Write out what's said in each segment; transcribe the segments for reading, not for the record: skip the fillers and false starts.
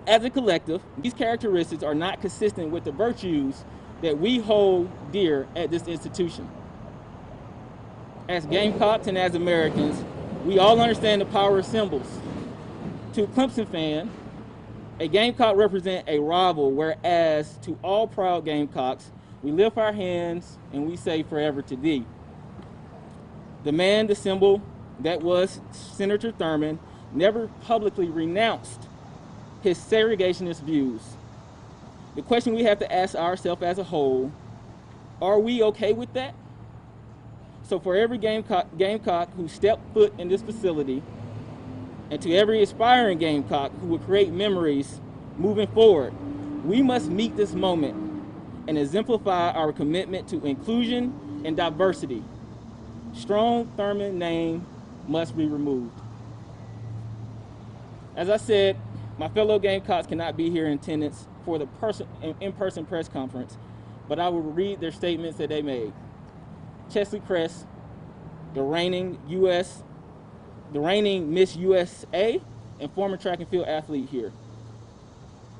As a collective, these characteristics are not consistent with the virtues that we hold dear at this institution. As Gamecocks and as Americans, we all understand the power of symbols. To a Clemson fan, a Gamecock represents a rival, whereas to all proud Gamecocks, we lift our hands and we say forever to thee. The man, the symbol that was Senator Thurmond, never publicly renounced his segregationist views. The question we have to ask ourselves as a whole, are we okay with that? So for every Gamecock who stepped foot in this facility, and to every aspiring Gamecock who will create memories moving forward, we must meet this moment and exemplify our commitment to inclusion and diversity. Strom Thurmond name must be removed. As I said, my fellow Gamecocks cannot be here in attendance for the in-person press conference, but I will read their statements that they made. Chesley Cress, the reigning Miss USA and former track and field athlete here.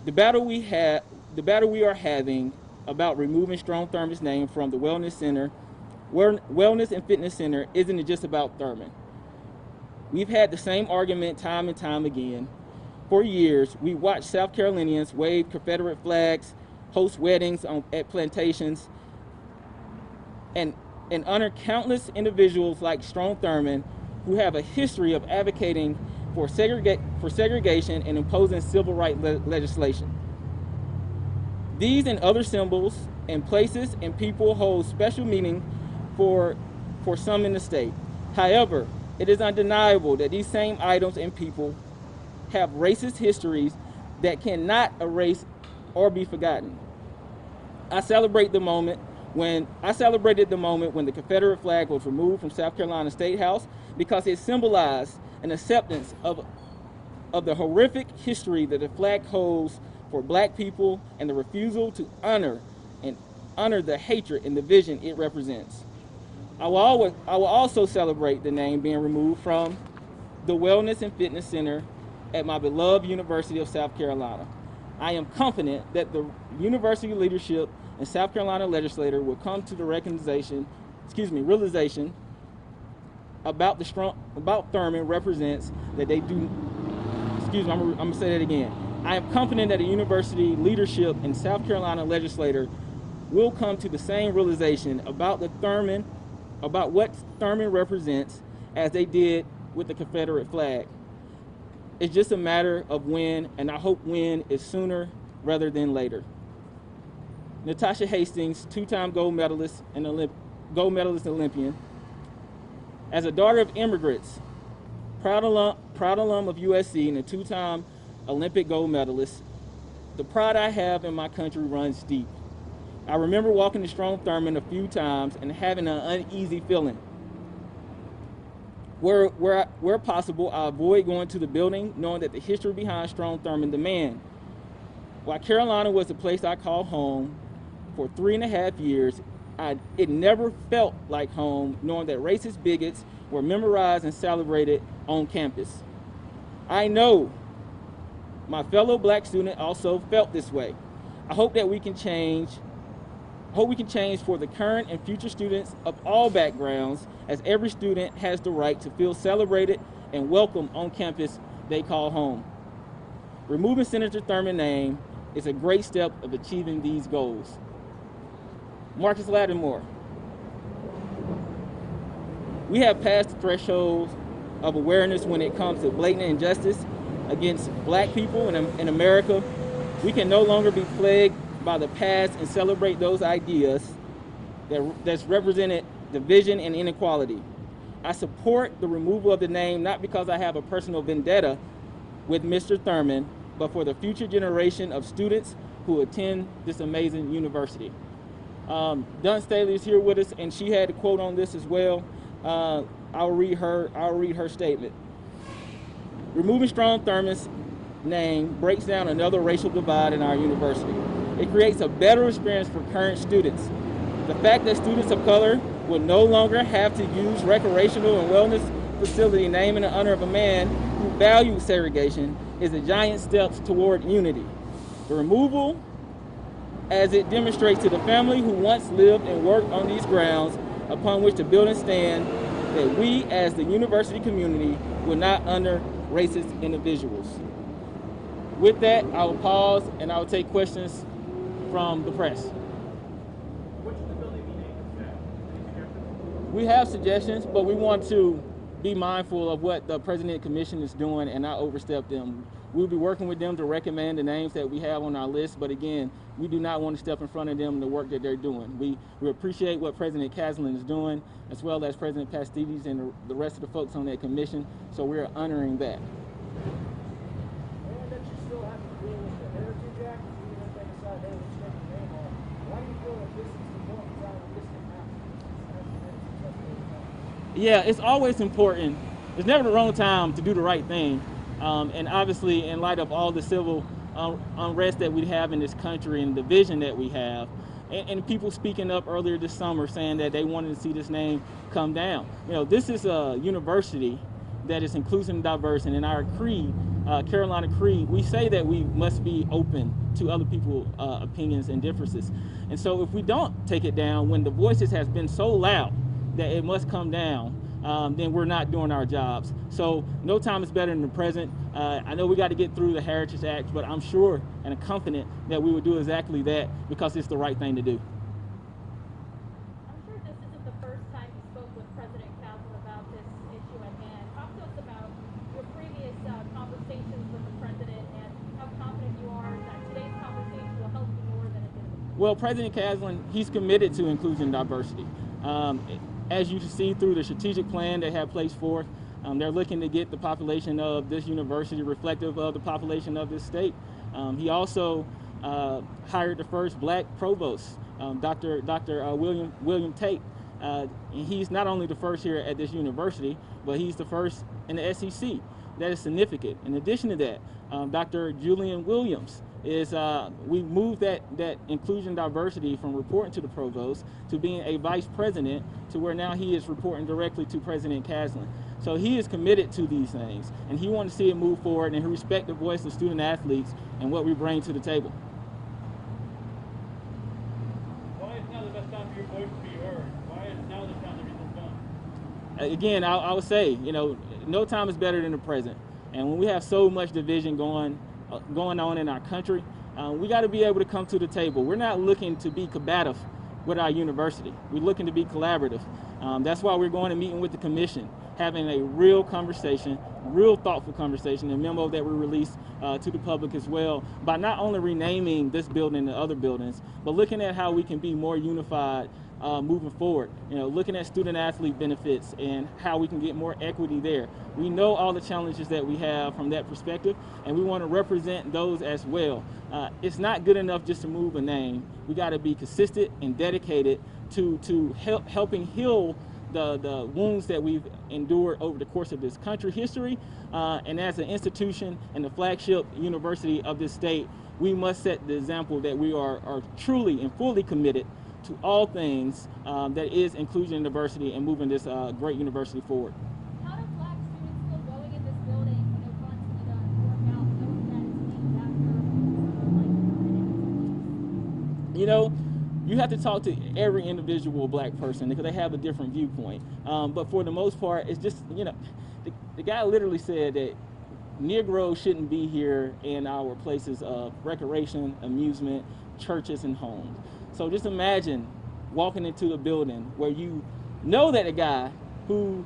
The battle we are having about removing Strom Thurmond's name from the Wellness and Fitness Center isn't just about Thurmond. We've had the same argument time and time again. For years, we watched South Carolinians wave Confederate flags, host weddings at plantations, and honor countless individuals like Strom Thurmond who have a history of advocating for segregation and imposing civil rights legislation. These and other symbols and places and people hold special meaning for some in the state. However, it is undeniable that these same items and people have racist histories that cannot erase or be forgotten. I celebrated the moment when the Confederate flag was removed from South Carolina State House because it symbolized an acceptance of the horrific history that the flag holds for black people and the refusal to honor the hatred and division it represents. I will also celebrate the name being removed from the Wellness and Fitness Center at my beloved University of South Carolina. I am confident that the university leadership and South Carolina legislature will come to the realization about Thurmond represents that they do. I'm gonna say that again. I am confident that the university leadership and South Carolina legislature will come to the same realization about what Thurmond represents as they did with the Confederate flag. It's just a matter of when, and I hope when is sooner rather than later. Natasha Hastings, two-time gold medalist Olympian. As a daughter of immigrants, proud alum of USC and a two-time Olympic gold medalist, the pride I have in my country runs deep. I remember walking to Strom Thurmond a few times and having an uneasy feeling. Where possible, I avoid going to the building, knowing that the history behind Strom Thurmond demand. While Carolina was the place I called home for 3.5 years, it never felt like home, knowing that racist bigots were memorized and celebrated on campus. I know my fellow black student also felt this way. I hope that we can change for the current and future students of all backgrounds, as every student has the right to feel celebrated and welcome on campus they call home. Removing Senator Thurmond's name is a great step of achieving these goals. Marcus Lattimore. We have passed the threshold of awareness when it comes to blatant injustice against black people in America. We can no longer be plagued by the past and celebrate those ideas that's represented division and inequality. I support the removal of the name not because I have a personal vendetta with Mr. Thurmond, but for the future generation of students who attend this amazing university. Dunn Staley is here with us, and she had a quote on this as well. I'll read her statement. Removing Strom Thurmond's name breaks down another racial divide in our university. It creates a better experience for current students. The fact that students of color will no longer have to use recreational and wellness facility named in honor of a man who valued segregation is a giant step toward unity. The removal, as it demonstrates to the family who once lived and worked on these grounds upon which the buildings stand, that we as the university community will not honor racist individuals. With that, I will pause and I will take questions from the press. What should the building be named instead? Any suggestions? We have suggestions, but we want to be mindful of what the President Commission is doing and not overstep them. We'll be working with them to recommend the names that we have on our list, but again, we do not want to step in front of them in the work that they're doing. We appreciate what President Caslin is doing, as well as President Pastides and the rest of the folks on that commission, so we're honoring that. And that you still have to deal with the Heritage Act, even if they decide, hey, let's take the name off. Why do you feel that this is the point in time when this can happen? Yeah, it's always important. It's never the wrong time to do the right thing. And obviously, in light of all the civil unrest that we have in this country and the division that we have, and people speaking up earlier this summer saying that they wanted to see this name come down. You know, this is a university that is inclusive and diverse, and in our creed, Carolina Creed, we say that we must be open to other people's opinions and differences. And so if we don't take it down when the voices has been so loud that it must come down, then we're not doing our jobs. So no time is better than the present. I know we got to get through the Heritage Act, but I'm sure and I'm confident that we will do exactly that because it's the right thing to do. I'm sure this isn't the first time you spoke with President Caslin about this issue at hand. Talk to us about your previous conversations with the president and how confident you are that today's conversation will help you more than it did. Well, President Caslin, he's committed to inclusion and diversity. As you see through the strategic plan they have placed forth, they're looking to get the population of this university reflective of the population of this state. He also hired the first black provost, Dr. William Tate. And he's not only the first here at this university, but he's the first in the SEC. That is significant. In addition to that, Dr. Julian Williams is, we moved that inclusion diversity from reporting to the provost to being a vice president to where now he is reporting directly to President Caslin. So he is committed to these things and he wants to see it move forward and he respects the voice of student athletes and what we bring to the table. Why is now the best time for your voice to be heard? Why is now the time to get this done? Again, I would say, you know, no time is better than the present. And when we have so much division going on in our country, we got to be able to come to the table. We're not looking to be combative with our university. We're looking to be collaborative. That's why we're going and meeting with the commission, having a real conversation, real thoughtful conversation, a memo that we released to the public as well, by not only renaming this building and other buildings, but looking at how we can be more unified moving forward. You know, looking at student athlete benefits and how we can get more equity there. We know all the challenges that we have from that perspective, and we want to represent those as well. It's not good enough just to move a name. We got to be consistent and dedicated to helping heal the wounds that we've endured over the course of this country history. And as an institution and the flagship university of this state, we must set the example that we are truly and fully committed to all things that is inclusion and diversity and moving this great university forward. How do Black students feel going in this building when it wants to work out knowing that it's named after You know, you have to talk to every individual Black person because they have a different viewpoint. But for the most part, it's just, you know, the guy literally said that Negroes shouldn't be here in our places of recreation, amusement, churches, and homes. So just imagine walking into a building where you know that a guy whose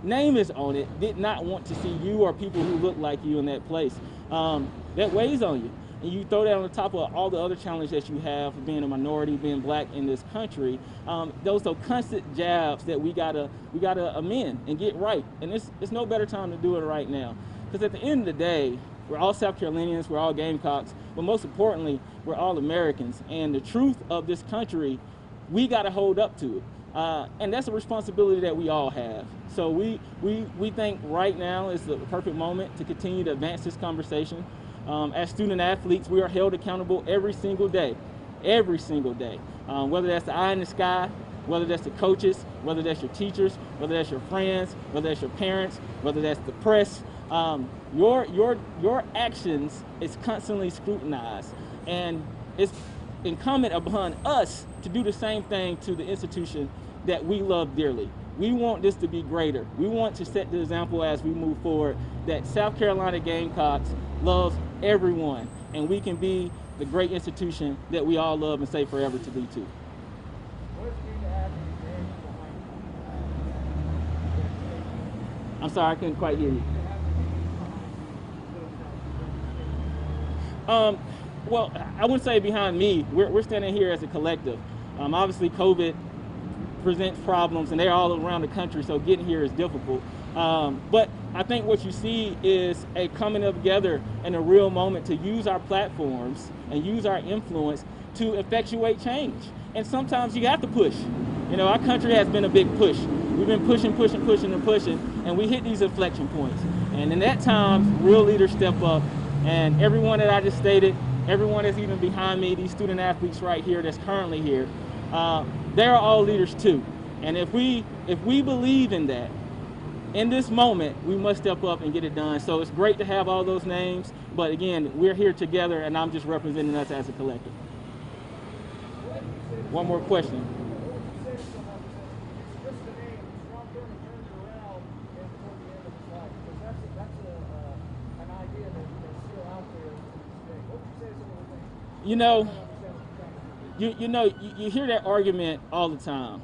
name is on it did not want to see you or people who look like you in that place. That weighs on you. And you throw that on the top of all the other challenges that you have for being a minority, being Black in this country. Those are constant jabs that we gotta amend and get right. And it's no better time to do it right now. Because at the end of the day, we're all South Carolinians, we're all Gamecocks, but most importantly, we're all Americans. And the truth of this country, we got to hold up to it. And that's a responsibility that we all have. So we think right now is the perfect moment to continue to advance this conversation. As student athletes, we are held accountable every single day, whether that's the eye in the sky, whether that's the coaches, whether that's your teachers, whether that's your friends, whether that's your parents, whether that's the press. Your actions is constantly scrutinized, and it's incumbent upon us to do the same thing to the institution that we love dearly. We want this to be greater. We want to set the example as we move forward that South Carolina Gamecocks loves everyone, and we can be the great institution that we all love and say forever to be too. What does it mean to have these names behind you? I'm sorry, I couldn't quite hear you. To have the names behind you. Well, I wouldn't say behind me. We're standing here as a collective. Obviously, COVID presents problems, and they're all around the country, so getting here is difficult. But I think what you see is a coming together in a real moment to use our platforms and use our influence to effectuate change. And sometimes you have to push. You know, our country has been a big push. We've been pushing, and we hit these inflection points. And in that time, real leaders step up, and everyone that I just stated, everyone that's even behind me, these student athletes right here that's currently here, they're all leaders too. And if we believe in that, in this moment, we must step up and get it done. So it's great to have all those names, but again, we're here together, and I'm just representing us as a collective. One more question. What would you say to someone who says, just the name, Strom Thurmond turns around and toward the end of his life? Because that's an idea that's still out there to this day. What would you say to someone who thinks, You know, I don't understand what you're trying to do? you hear that argument all the time.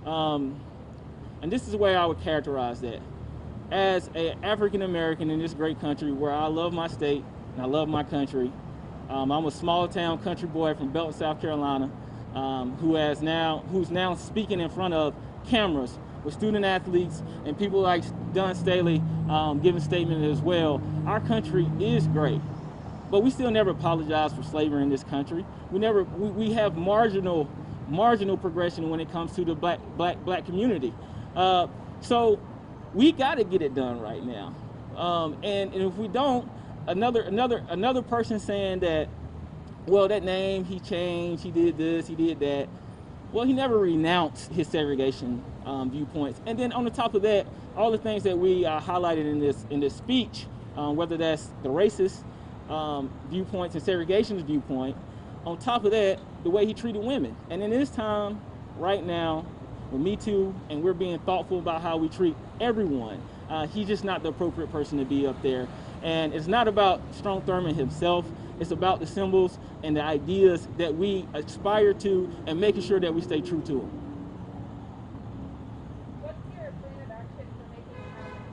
And this is the way I would characterize that. As an African American in this great country where I love my state and I love my country, I'm a small town country boy from Belton, South Carolina, who's now speaking in front of cameras with student athletes and people like Don Staley giving statements as well. Our country is great, but we still never apologize for slavery in this country. We have marginal progression when it comes to the black community. So we got to get it done right now. And if we don't, another person saying that, well, that name he changed, he did this, he did that. Well, he never renounced his segregation viewpoints. And then on the top of that, all the things that we highlighted in this speech, whether that's the racist viewpoints and segregationist viewpoint. On top of that, the way he treated women. And in this time, right now, with Me Too, and we're being thoughtful about how we treat everyone, he's just not the appropriate person to be up there. And it's not about Strom Thurmond himself. It's about the symbols and the ideas that we aspire to and making sure that we stay true to them. What's your plan of action for making it happen?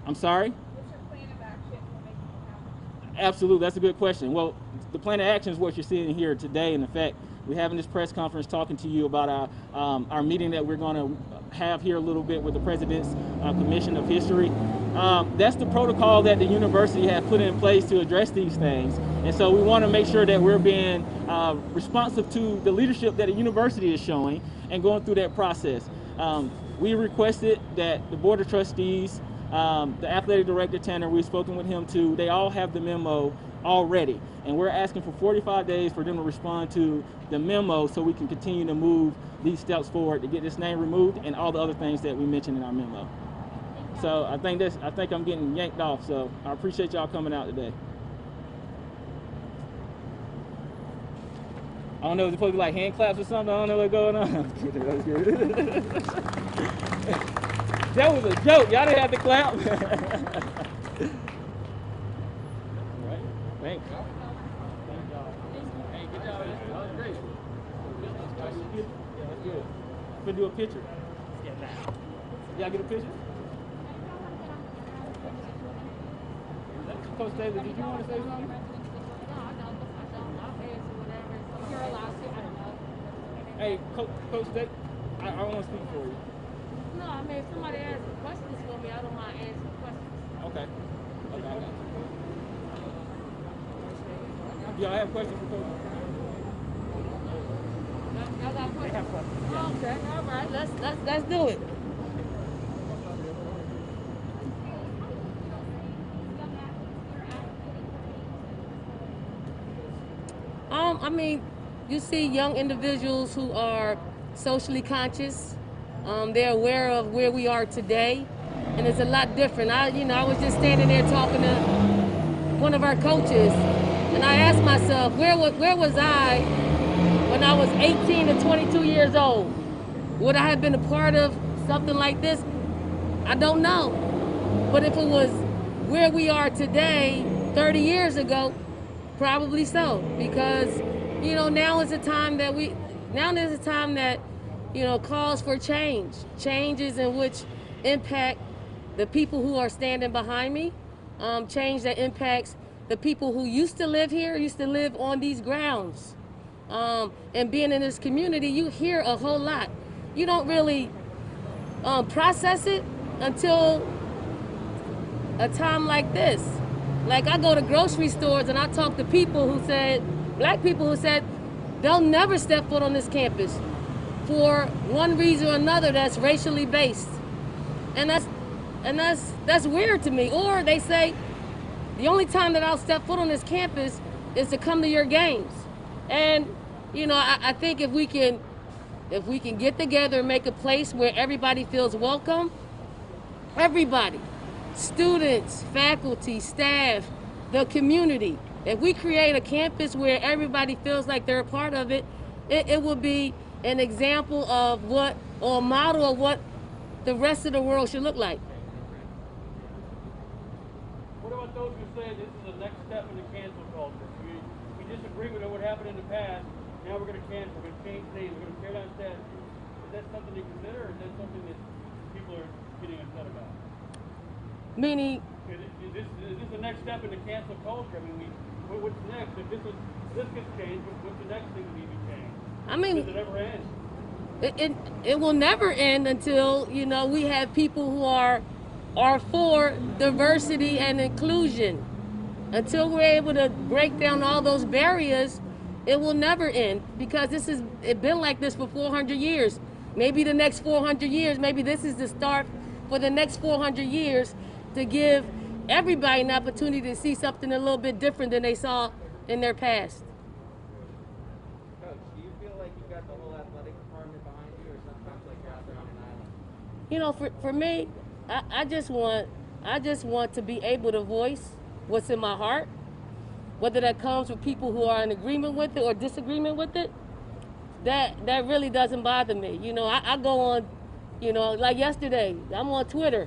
I'm sorry? What's your plan of action for making it happen? Absolutely, that's a good question. Well, the plan of action is what you're seeing here today. And in fact, we're having this press conference talking to you about our meeting that we're going to have here a little bit with the President's Commission of History. That's the protocol that the university has put in place to address these things. And so we want to make sure that we're being responsive to the leadership that the university is showing and going through that process. We requested that the Board of Trustees, the athletic director Tanner, we've spoken with him too, they all have the memo already. And we're asking for 45 days for them to respond to the memo so we can continue to move these steps forward to get this name removed and all the other things that we mentioned in our memo. So I think I'm getting yanked off, so I appreciate y'all coming out today. I don't know, is it supposed to be like hand claps or something? I don't know what's going on. That was a joke. Y'all didn't have to clap. All right. Thanks. Thank y'all. Hey, good job. That was great. Yeah, that's good. I'm gonna do a picture. Y'all get a picture? Coach Taylor, did you want to say something? You're allowed to. I don't know. Hey, Coach Taylor, I want to speak for you. No, I mean, if somebody asks questions for me, I don't mind answering questions. Okay. I got you. Y'all have questions for Coach? Y'all got questions? They have questions. Yeah. Okay, all right, let's do it. I mean, you see young individuals who are socially conscious. They're aware of where we are today. and it's a lot different. I was just standing there talking to one of our coaches, and I asked myself, where was I when I was 18 to 22 years old? Would I have been a part of something like this? I don't know. But if it was where we are today, 30 years ago, probably so. Because, now is a time that calls for change. Changes in which impact the people who are standing behind me. Change that impacts the people who used to live here, used to live on these grounds. And being in this community, you hear a whole lot. You don't really process it until a time like this. Like, I go to grocery stores and I talk to black people who said they'll never step foot on this campus for one reason or another that's racially based. And that's weird to me. Or they say the only time that I'll step foot on this campus is to come to your games. And I think if we can get together and make a place where everybody feels welcome, everybody, students, faculty, staff, the community, if we create a campus where everybody feels like they're a part of it, it will be an example of or a model of what the rest of the world should look like. What about those who say this is the next step in the cancel culture? We disagree with what happened in the past. Now we're going to cancel. We're going to change names. We're going to tear down statues. Is that something to consider, or is that something that people are getting upset about? Meaning, Is this the next step in the cancel culture? I mean, what's next? If this gets changed, what's the next thing that needs to be changed? I mean, Does it ever end? It will never end until we have people who are for diversity and inclusion. Until we're able to break down all those barriers, it will never end, because it's been like this for 400 years. Maybe the next 400 years, maybe this is the start for the next 400 years to give everybody an opportunity to see something a little bit different than they saw in their past. Coach, do you feel like you got the whole athletic department behind you, or sometimes like you're out there on an island? For me, I just want to be able to voice what's in my heart, whether that comes with people who are in agreement with it or disagreement with it. That really doesn't bother me. I go on, like yesterday, I'm on Twitter.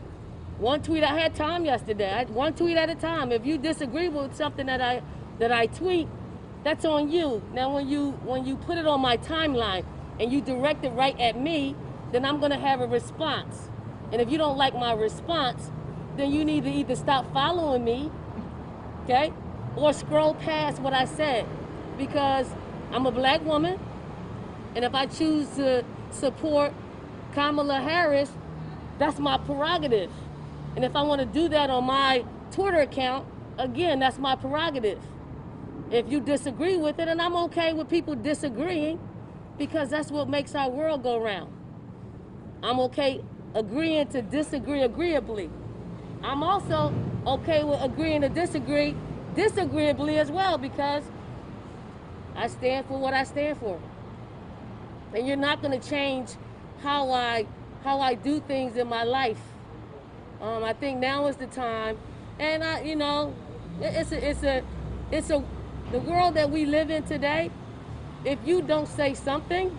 One tweet, I had time yesterday. One tweet at a time. If you disagree with something that I tweet, that's on you. Now, when you put it on my timeline and you direct it right at me, then I'm gonna have a response. And if you don't like my response, then you need to either stop following me, okay, or scroll past what I said, because I'm a black woman, and if I choose to support Kamala Harris, that's my prerogative. And if I want to do that on my Twitter account, again, that's my prerogative. If you disagree with it, and I'm okay with people disagreeing, because that's what makes our world go round. I'm okay agreeing to disagree agreeably. I'm also okay with agreeing to disagree disagreeably as well, because I stand for what I stand for. And you're not going to change how I do things in my life. I think now is the time, and the world that we live in today. If you don't say something,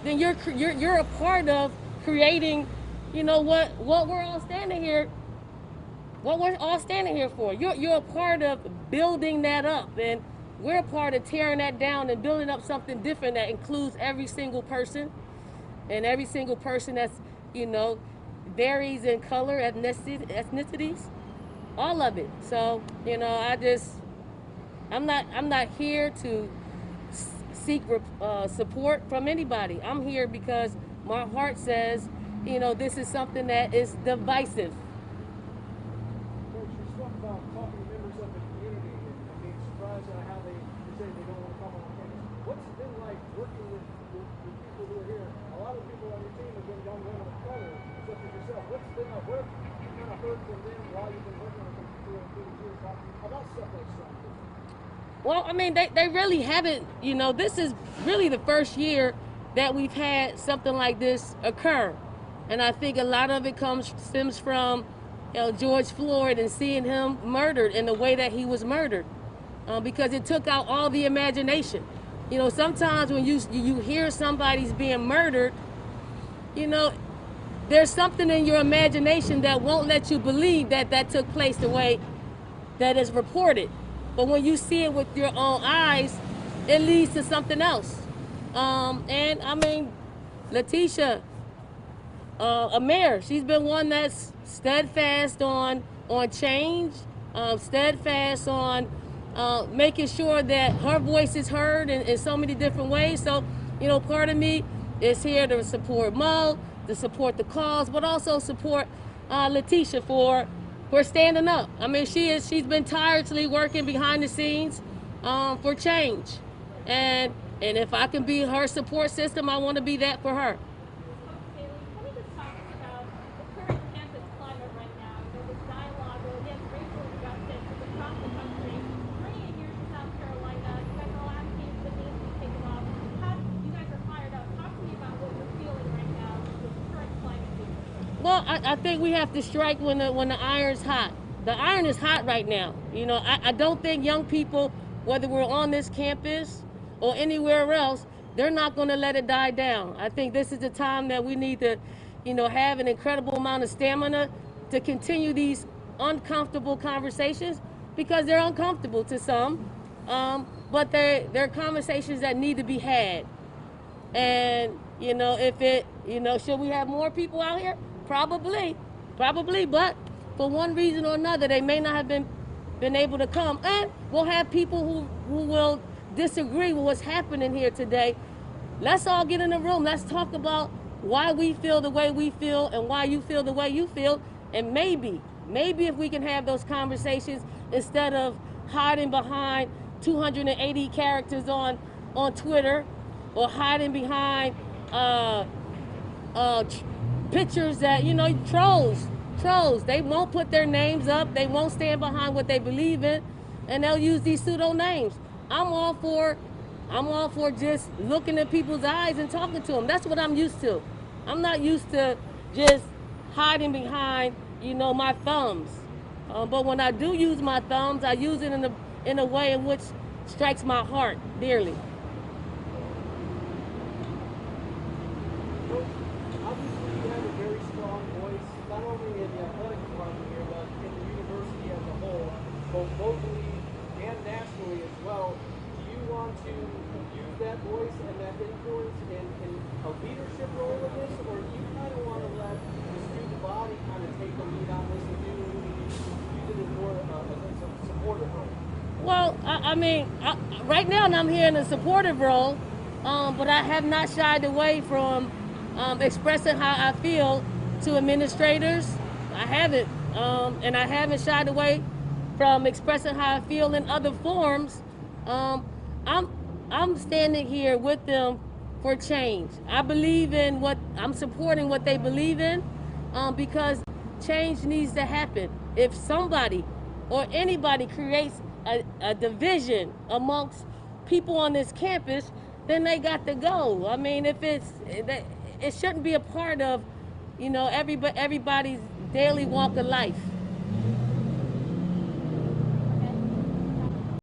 then you're a part of creating, what we're all standing here. What we're all standing here for. You're a part of building that up, and we're a part of tearing that down and building up something different that includes every single person, and every single person that's varies in color, ethnicities, all of it. So I'm not here to seek support from anybody. I'm here because my heart says, this is something that is divisive. Coach, you spoke about talking to members of the community and being surprised at how they say they don't want to come on campus. What's it been like working with people who are here? A lot of people on your team have been young women of color, such as yourself. What's it been like? What have you kind of heard from them while you've been working with them through the years about stuff like Strom Thurmond? Well, I mean, they really haven't, this is really the first year that we've had something like this occur. And I think a lot of it stems from, George Floyd and seeing him murdered in the way that he was murdered, because it took out all the imagination. Sometimes when you hear somebody's being murdered, you know, there's something in your imagination that won't let you believe that that took place the way that is reported. But when you see it with your own eyes, it leads to something else. And I mean, Letitia, Amir, she's been one that's steadfast on change, steadfast on making sure that her voice is heard in so many different ways. So, part of me is here to support Mo, to support the cause, but also support Letitia for standing up. I mean, she's been tirelessly working behind the scenes for change, and if I can be her support system, I want to be that for her. Haley, can we just talk about the current campus climate right now? This dialogue against racial injustice is across the country. Bringing it here to South Carolina, you guys are all asking for this to take it off. You guys are fired up. Talk to me about what you're feeling right now with the current climate here. Well, I think we have to strike when the iron's hot. The iron is hot right now. I don't think young people, whether we're on this campus or anywhere else, they're not going to let it die down. I think this is the time that we need to, have an incredible amount of stamina to continue these uncomfortable conversations, because they're uncomfortable to some, but they're conversations that need to be had. And, should we have more people out here? Probably, but for one reason or another, they may not have been able to come. And we'll have people who will disagree with what's happening here today. Let's all get in the room. Let's talk about why we feel the way we feel and why you feel the way you feel. And maybe if we can have those conversations instead of hiding behind 280 characters on Twitter, or hiding behind pictures that, trolls. They won't put their names up. They won't stand behind what they believe in, and they'll use these pseudo names. I'm all for just looking at people's eyes and talking to them. That's what I'm used to. I'm not used to just hiding behind, my thumbs. But when I do use my thumbs, I use it in a way in which strikes my heart dearly. Obviously, you have a very strong voice, not only in the athletic department here, but in the university as a whole, both locally and nationally as well. Do you want to use that voice and that influence in a leadership role in this, or do you kind of want to let the student body kind of take the lead on this and use it as more as a supportive role? Well, right now I'm here in a supportive role, but I have not shied away from expressing how I feel to administrators. I haven't, and I haven't shied away from expressing how I feel in other forms. I'm standing here with them for change. I believe in I'm supporting what they believe in, because change needs to happen. If somebody or anybody creates a division amongst people on this campus, then they got to go. I mean, it shouldn't be a part of, everybody's daily walk of life.